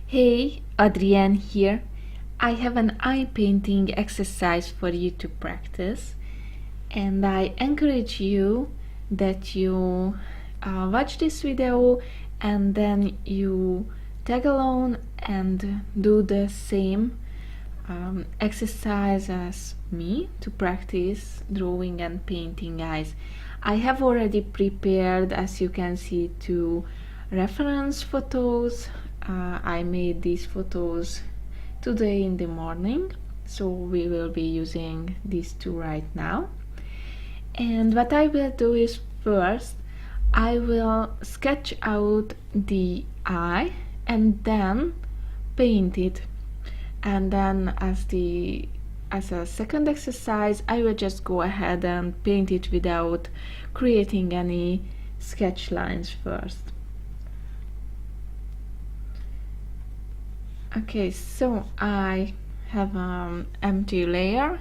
Hey, Adrienne here. I have an eye painting exercise for you to practice, and I encourage you that you watch this video and then you tag along and do the same exercise as me to practice drawing and painting eyes. I have already prepared, as you can see, two reference photos. I made these photos today in the morning, so we will be using these two right now. And what I will do is first I will sketch out the eye and then paint it, and then as a second exercise I will just go ahead and paint it without creating any sketch lines first. Okay, so I have an empty layer.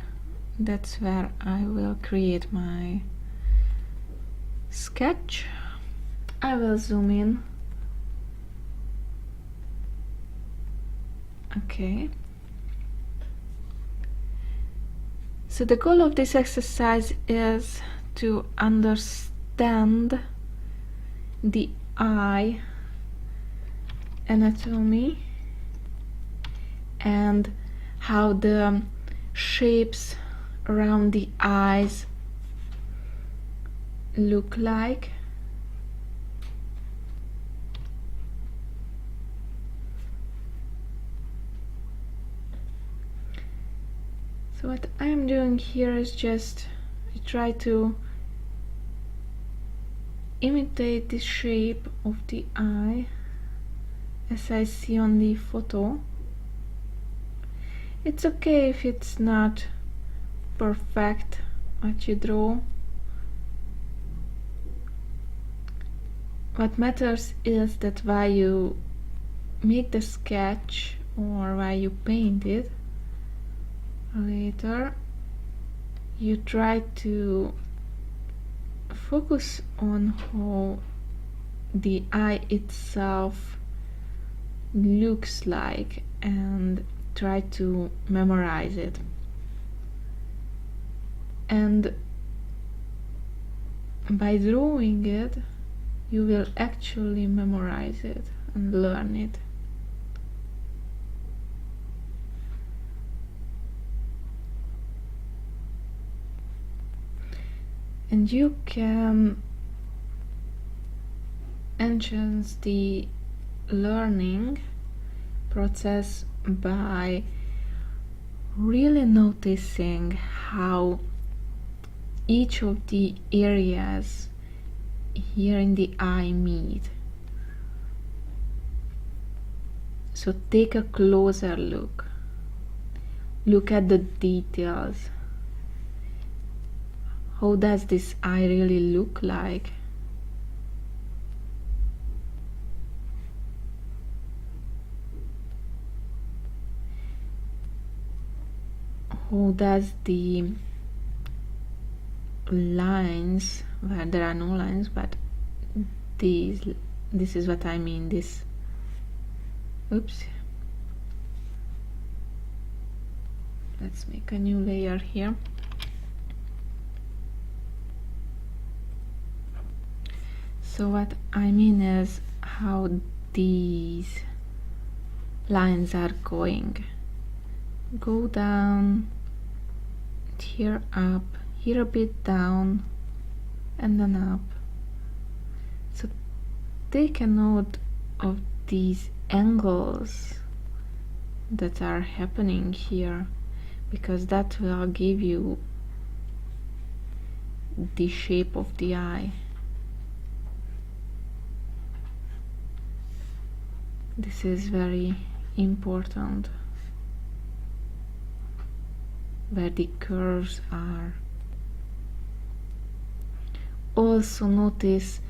That's where I will create my sketch. I will zoom in. Okay. So the goal of this exercise is to understand the eye anatomy and how the shapes around the eyes look like. So what I'm doing here is just I try to imitate the shape of the eye as I see on the photo. It's okay if it's not perfect what you draw. What matters is that while you make the sketch or while you paint it later, you try to focus on how the eye itself looks like and try to memorize it. And by drawing it, you will actually memorize it and learn it. And you can enhance the learning process by really noticing how each of the areas here in the eye meet. So take a closer look. Look at the details. How does this eye really look like? How does the lines, where there are no lines, but this is what I mean, this, oops, let's make a new layer here. So what I mean is how these lines are going. Go down, here up, here a bit down, and then up. So take a note of these angles that are happening here, because that will give you the shape of the eye. This is very important, where the curves are. Also notice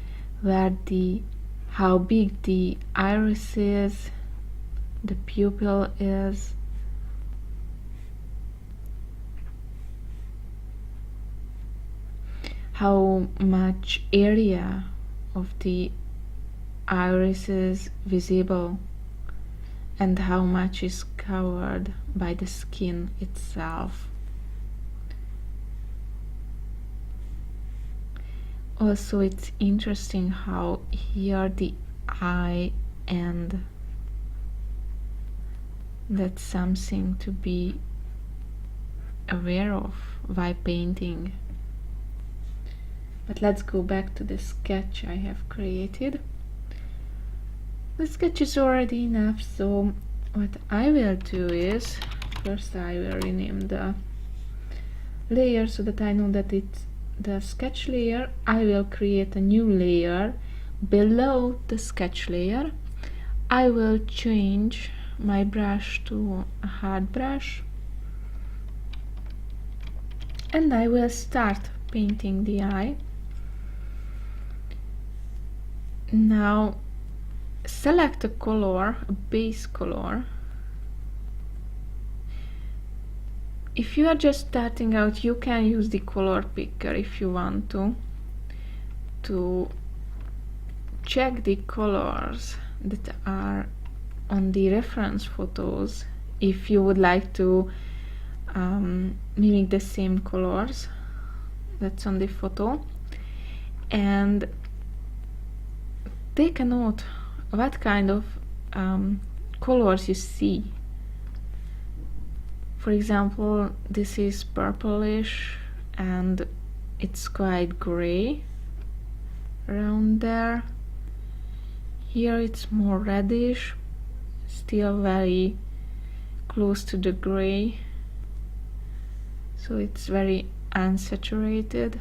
how big the iris is, the pupil is. How much area of the iris is visible, and how much is covered by the skin itself. Also, it's interesting how here the eye end, that's something to be aware of while painting. But let's go back to the sketch I have created. The sketch is already enough, so what I will do is, first I will rename the layer so that I know that it's the sketch layer. I will create a new layer below the sketch layer. I will change my brush to a hard brush, and I will start painting the eye. Now select a color, a base color. If you are just starting out, you can use the color picker if you want to check the colors that are on the reference photos if you would like to mimic the same colors that's on the photo, and take a note what kind of colors you see. For example, this is purplish and it's quite gray around there. Here it's more reddish, still very close to the gray, so it's very unsaturated,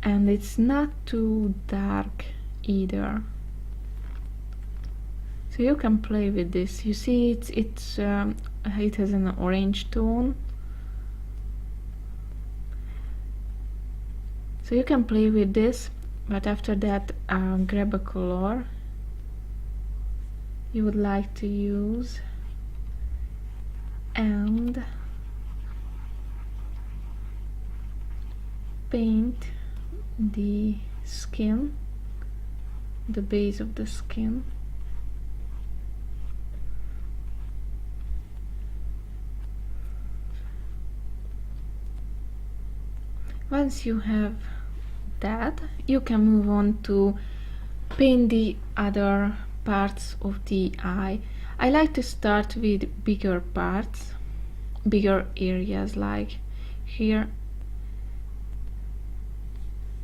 and it's not too dark either. So you can play with this. You see it has an orange tone, so you can play with this. But after that, grab a color you would like to use and paint the skin, the base of the skin. Once you have that, you can move on to paint the other parts of the eye. I like to start with bigger parts, bigger areas, like here,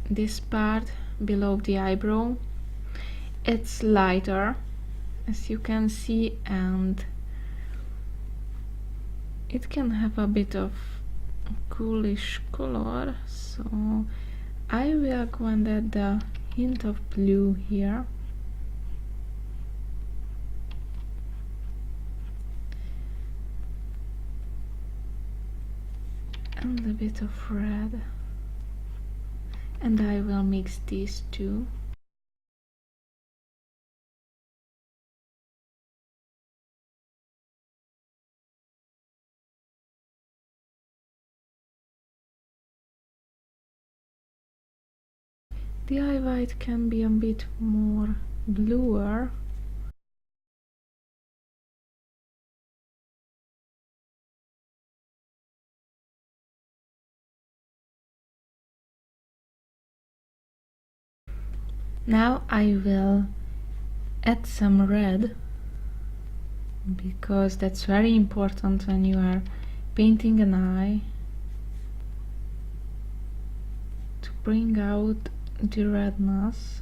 this part below the eyebrow. It's lighter, as you can see, and it can have a bit of coolish color, so I will go and add a hint of blue here, and a bit of red, and I will mix these two. The eye white can be a bit more bluer. Now I will add some red, because that's very important when you are painting an eye, to bring out the redness.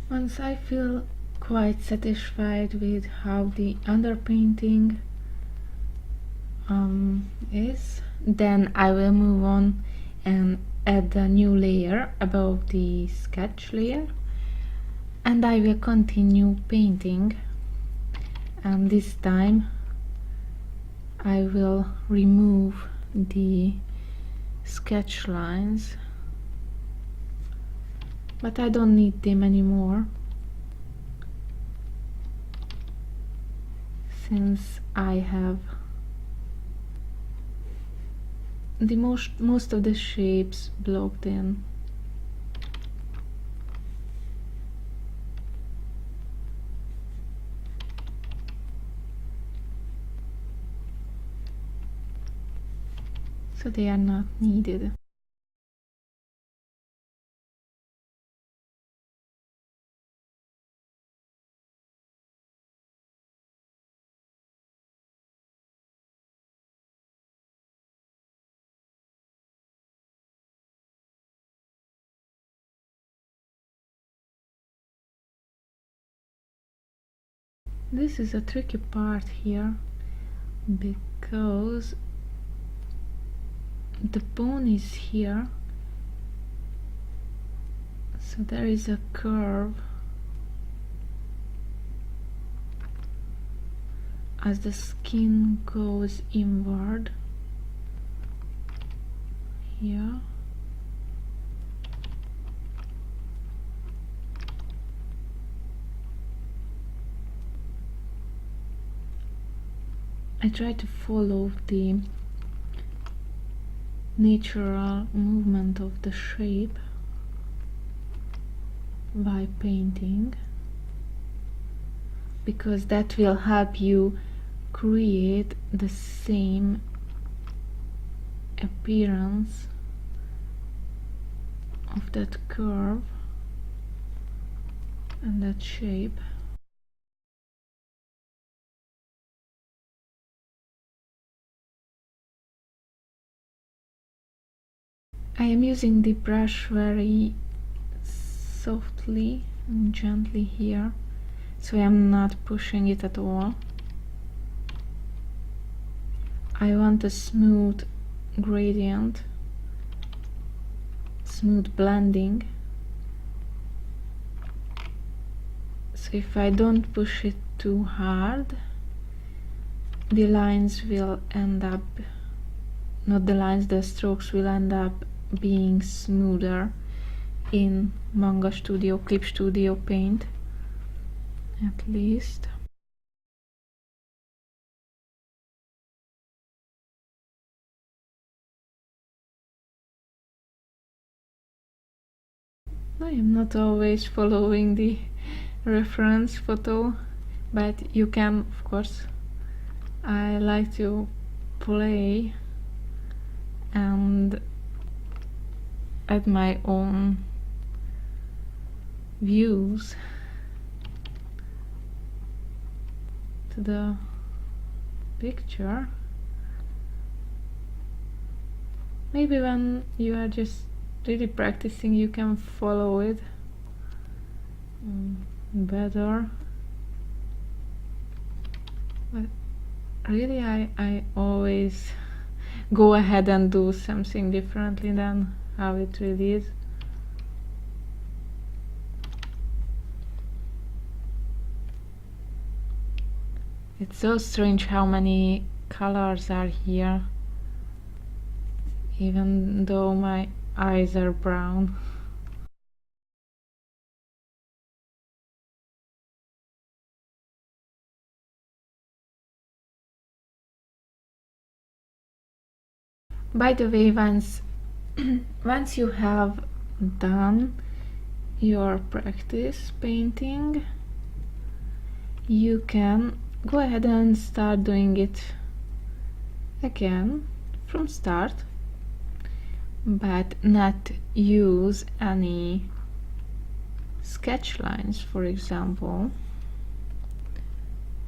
Once I feel quite satisfied with how the underpainting is, then I will move on and add a new layer above the sketch layer, and I will continue painting, and this time I will remove the sketch lines, but I don't need them anymore since I have the most of the shapes blocked in. So they are not needed. This is a tricky part here because the bone is here, so there is a curve as the skin goes inward here. I try to follow the natural movement of the shape by painting, because that will help you create the same appearance of that curve and that shape. I am using the brush very softly and gently here, so I am not pushing it at all. I want a smooth gradient, smooth blending. So if I don't push it too hard, the lines will end up, not the lines, the strokes will end up being smoother in Manga Studio, Clip Studio Paint, at least. I am not always following the reference photo, but you can, of course. I like to play and add my own views to the picture. Maybe when you are just really practicing, you can follow it better, but really I always go ahead and do something differently than how it really is. It's so strange how many colors are here, even though my eyes are brown. By the way, once you have done your practice painting, you can go ahead and start doing it again from start, but not use any sketch lines, for example.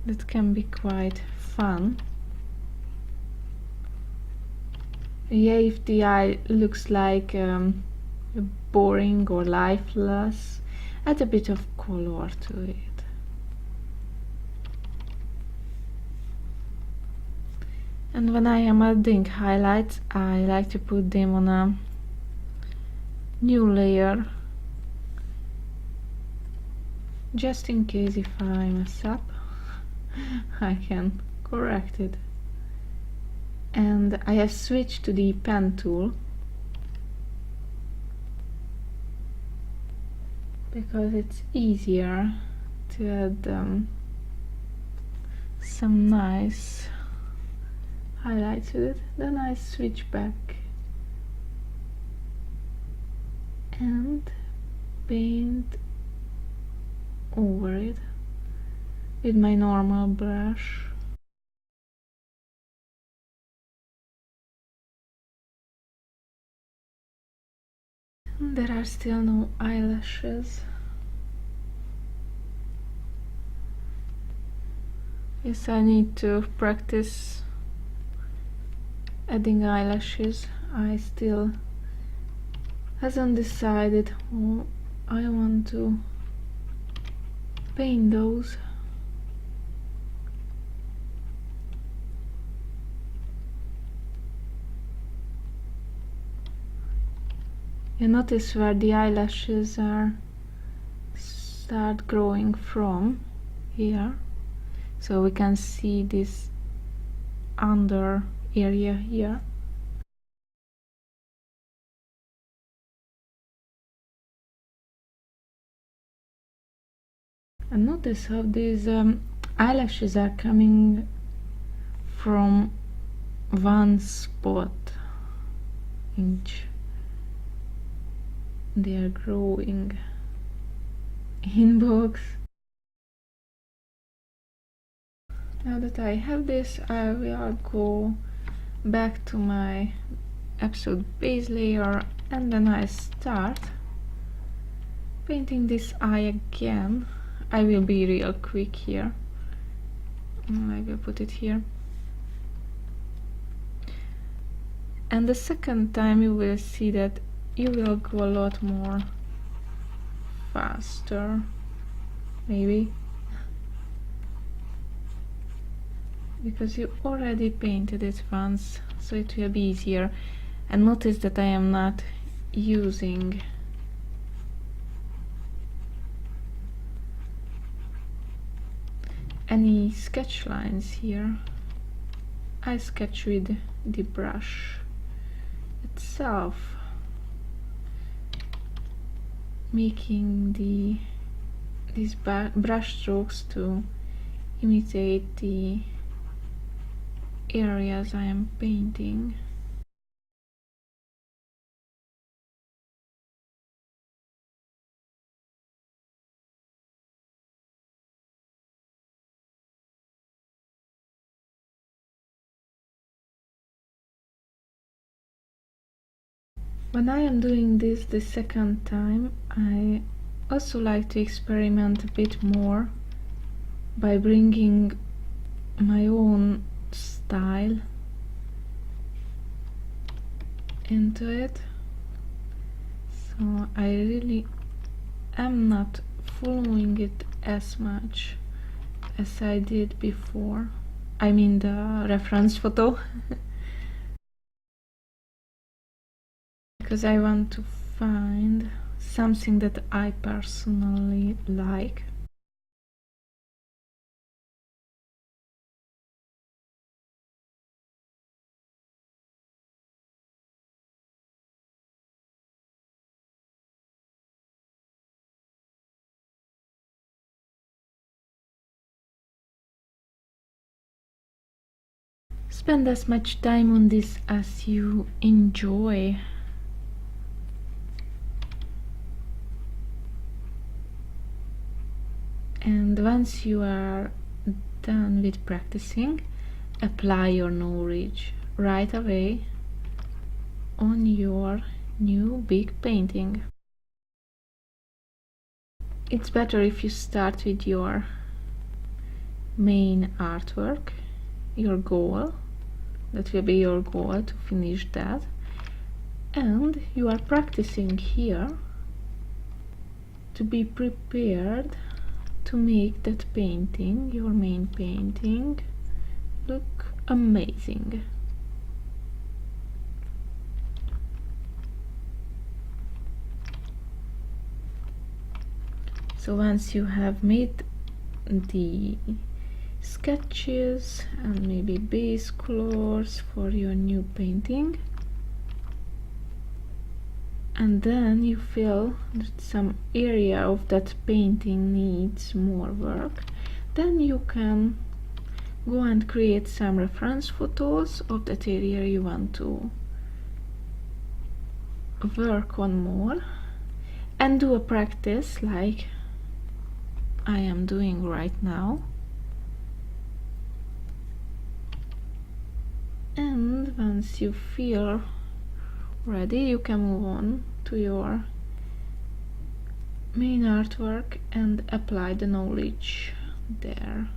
That can be quite fun. Yeah, if the eye looks like boring or lifeless, add a bit of color to it. And when I am adding highlights, I like to put them on a new layer, just in case if I mess up, I can correct it. And I have switched to the pen tool because it's easier to add some nice highlights with it. Then I switch back and paint over it with my normal brush. There are still no eyelashes. Yes, I need to practice adding eyelashes. I still hasn't decided how I want to paint those. You notice where the eyelashes start growing from here, so we can see this under area here. And notice how these eyelashes are coming from one spot each. They are growing in box. Now that I have this, I will go back to my episode base layer, and then I start painting this eye again. I will be real quick here. I will put it here. And the second time you will see that you will go a lot more faster, maybe, because you already painted it once, so it will be easier. And notice that I am not using any sketch lines here. I sketch with the brush itself, making these brush strokes to imitate the areas I am painting. When I am doing this the second time, I also like to experiment a bit more by bringing my own style into it. So I really am not following it as much as I did before. I mean the reference photo. Because I want to find something that I personally like. Spend as much time on this as you enjoy. And once you are done with practicing, apply your knowledge right away on your new big painting. It's better if you start with your main artwork, your goal. That will be your goal, to finish that. And you are practicing here to be prepared to make that painting, your main painting, look amazing. So once you have made the sketches and maybe base colors for your new painting, and then you feel that some area of that painting needs more work, then you can go and create some reference photos of that area you want to work on more, and do a practice like I am doing right now. And once you feel ready, you can move on to your main artwork and apply the knowledge there.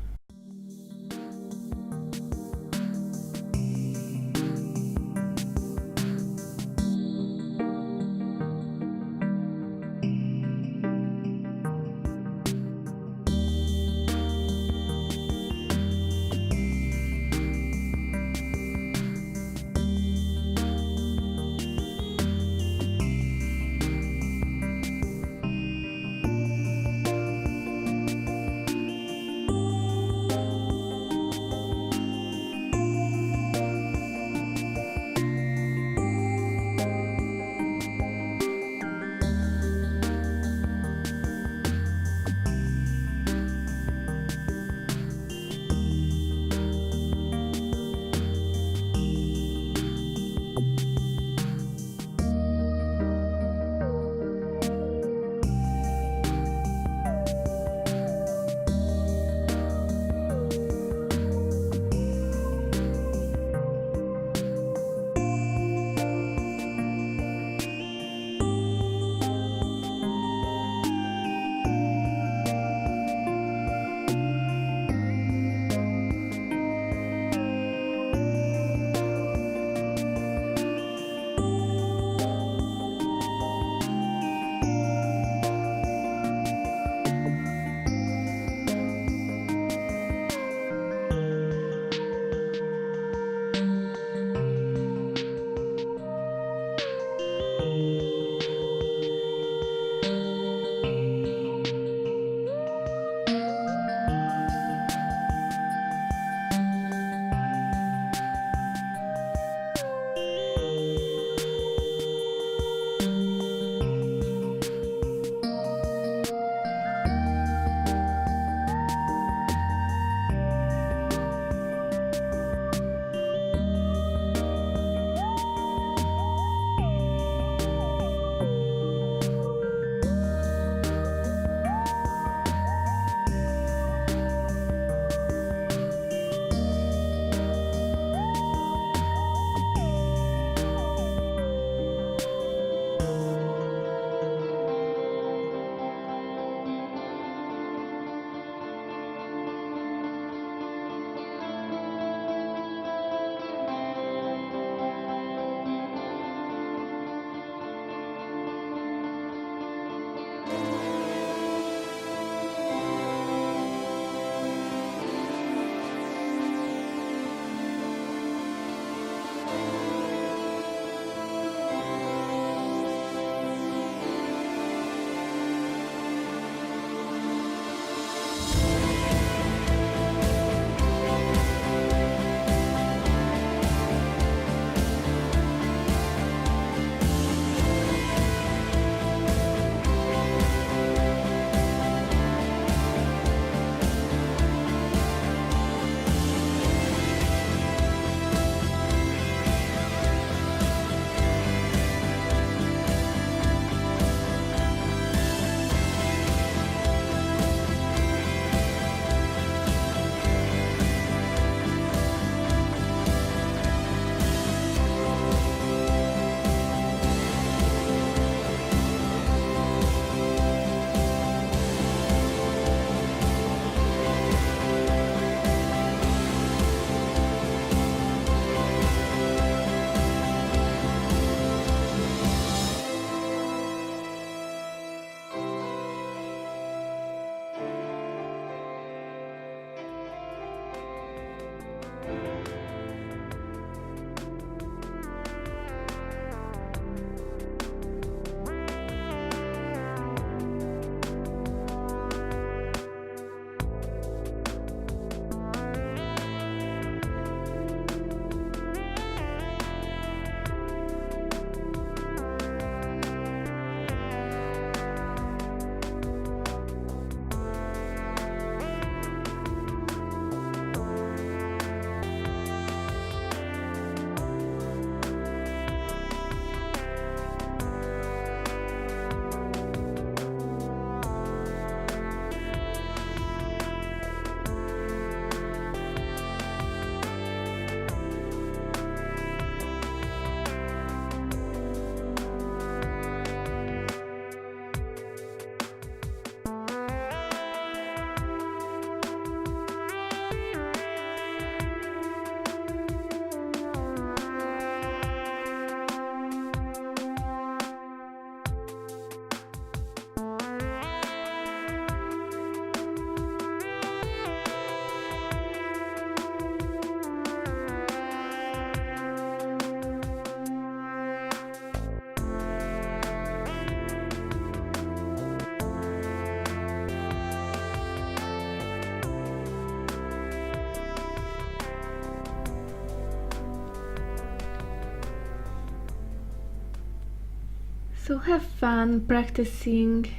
So have fun practicing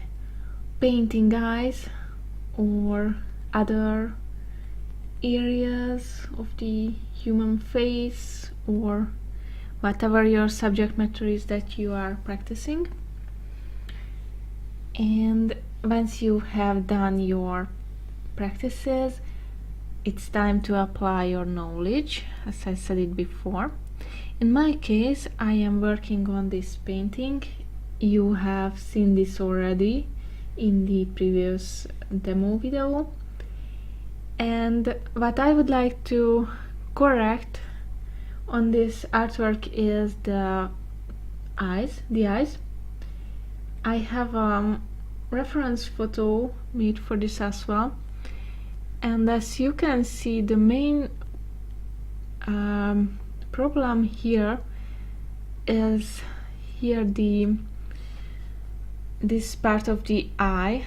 painting eyes or other areas of the human face, or whatever your subject matter is that you are practicing. And once you have done your practices, it's time to apply your knowledge, as I said it before. In my case, I am working on this painting. You have seen this already in the previous demo video. And what I would like to correct on this artwork is the eyes. I have a reference photo made for this as well. And as you can see, the main problem here is this part of the eye,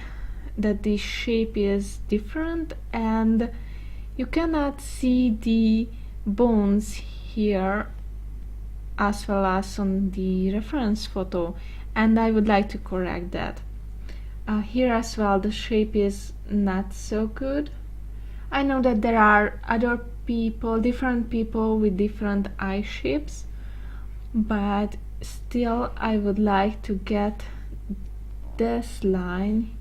that the shape is different and you cannot see the bones here as well as on the reference photo, and I would like to correct that. Here as well the shape is not so good. I know that there are other people, different people with different eye shapes, but still I would like to get this line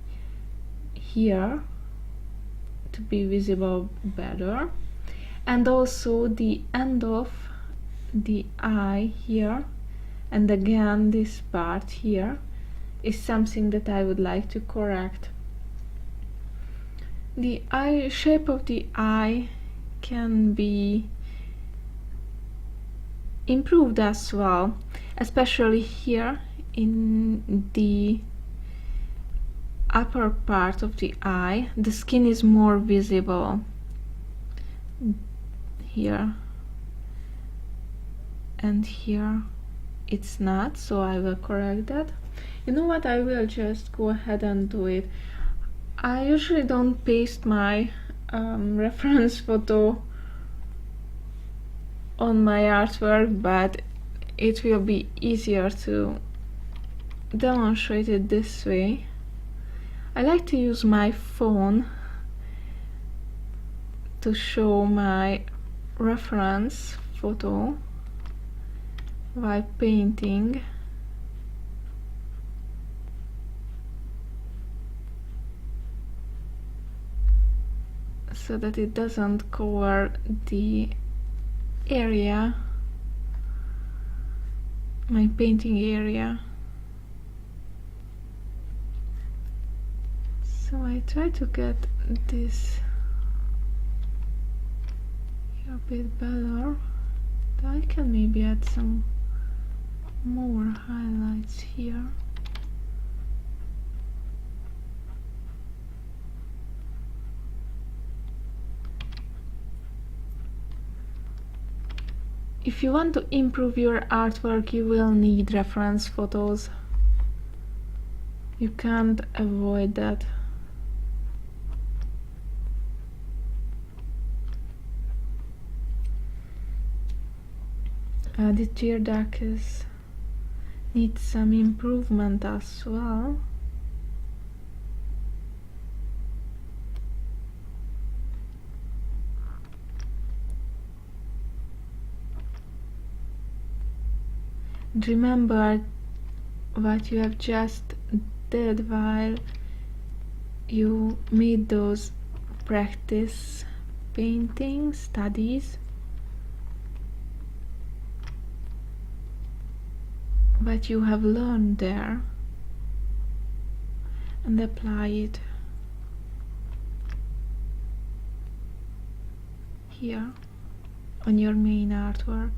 here to be visible better, and also the end of the eye here, and again this part here is something that I would like to correct. The eye shape of the eye can be improved as well, especially here in the upper part of the eye. The skin is more visible here, and here it's not, so I will correct that. You know what, I will just go ahead and do it. I usually don't paste my reference photo on my artwork, but it will be easier to demonstrate it this way. I like to use my phone to show my reference photo while painting. So that it doesn't cover the area, my painting area. So I try to get this here a bit better. I can maybe add some more highlights here. If you want to improve your artwork, you will need reference photos. You can't avoid that. The tear duct needs some improvement as well. Remember what you have just did while you made those practice painting studies. What you have learned there, and apply it here on your main artwork.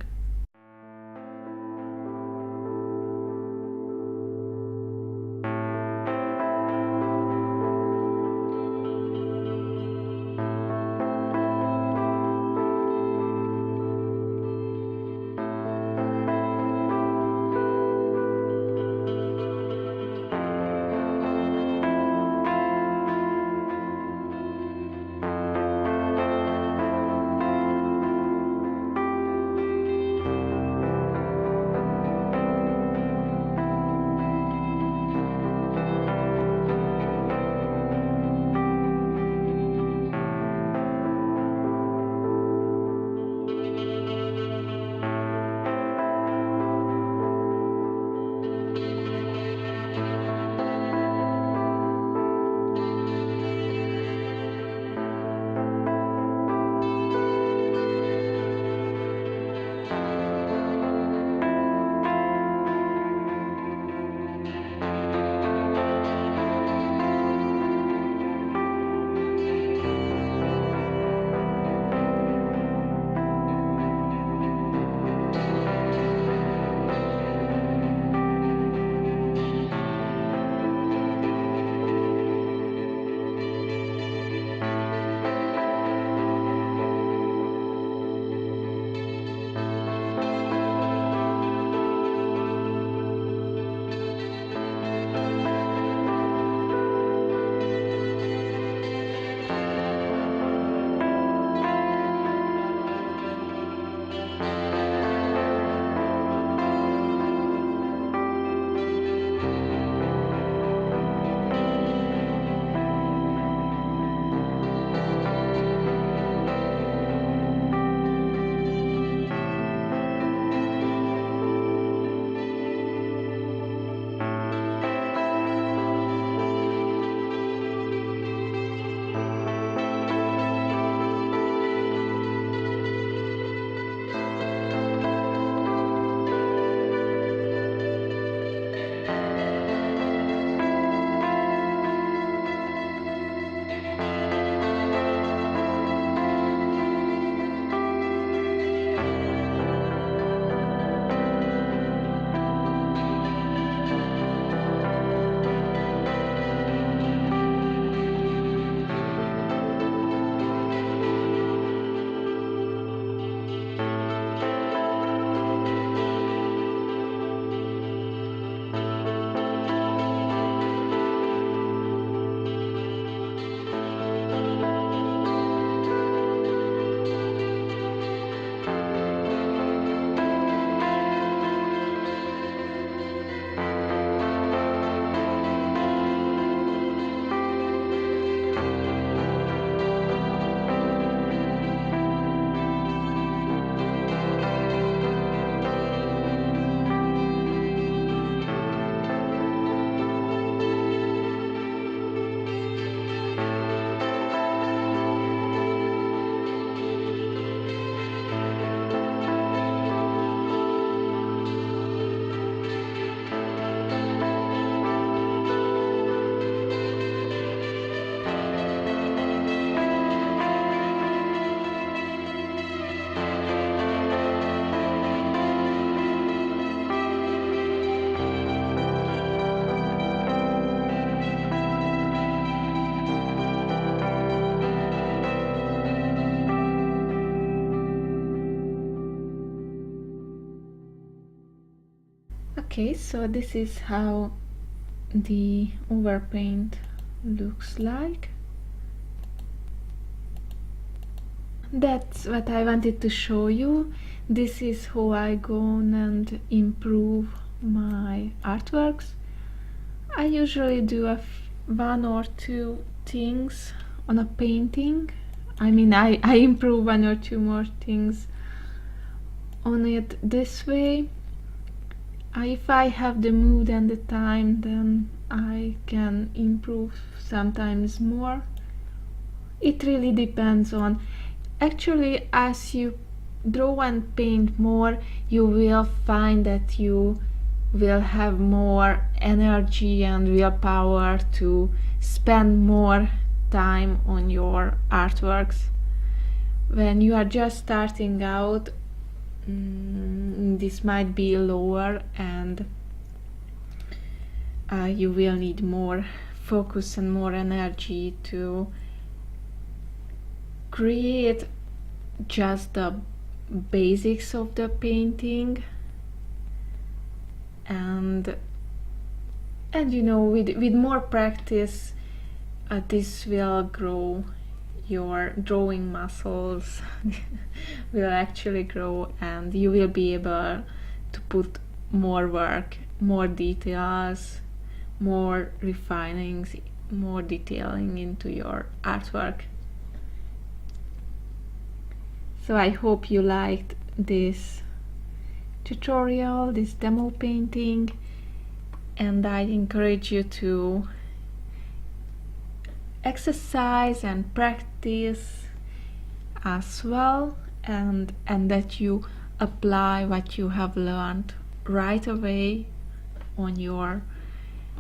Okay, so this is how the overpaint looks like. That's what I wanted to show you. This is how I go and improve my artworks. I usually do one or two things on a painting. I mean, I improve one or two more things on it this way. If I have the mood and the time, then I can improve sometimes more. It really depends on. Actually, as you draw and paint more, you will find that you will have more energy and willpower to spend more time on your artworks. When you are just starting out, this might be lower, and you will need more focus and more energy to create just the basics of the painting, and you know, with more practice, this will grow. Your drawing muscles will actually grow, and you will be able to put more work, more details, more refinings, more detailing into your artwork. So I hope you liked this tutorial, this demo painting, and I encourage you to exercise and practice as well, and that you apply what you have learned right away on your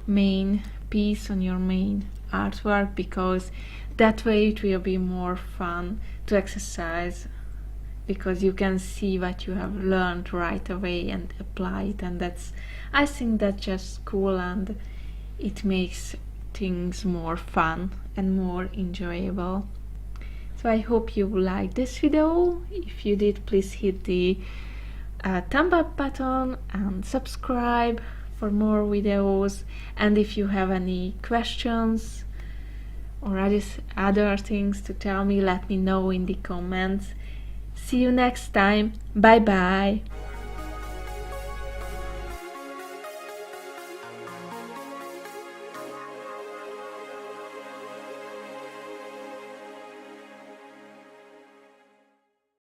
main piece, on your main artwork, because that way it will be more fun to exercise, because you can see what you have learned right away and apply it, and I think that's just cool, and it makes things more fun and more enjoyable. So I hope you liked this video. If you did, please hit the thumb up button and subscribe for more videos, and if you have any questions or other things to tell me, let me know in the comments. See you next time. Bye bye.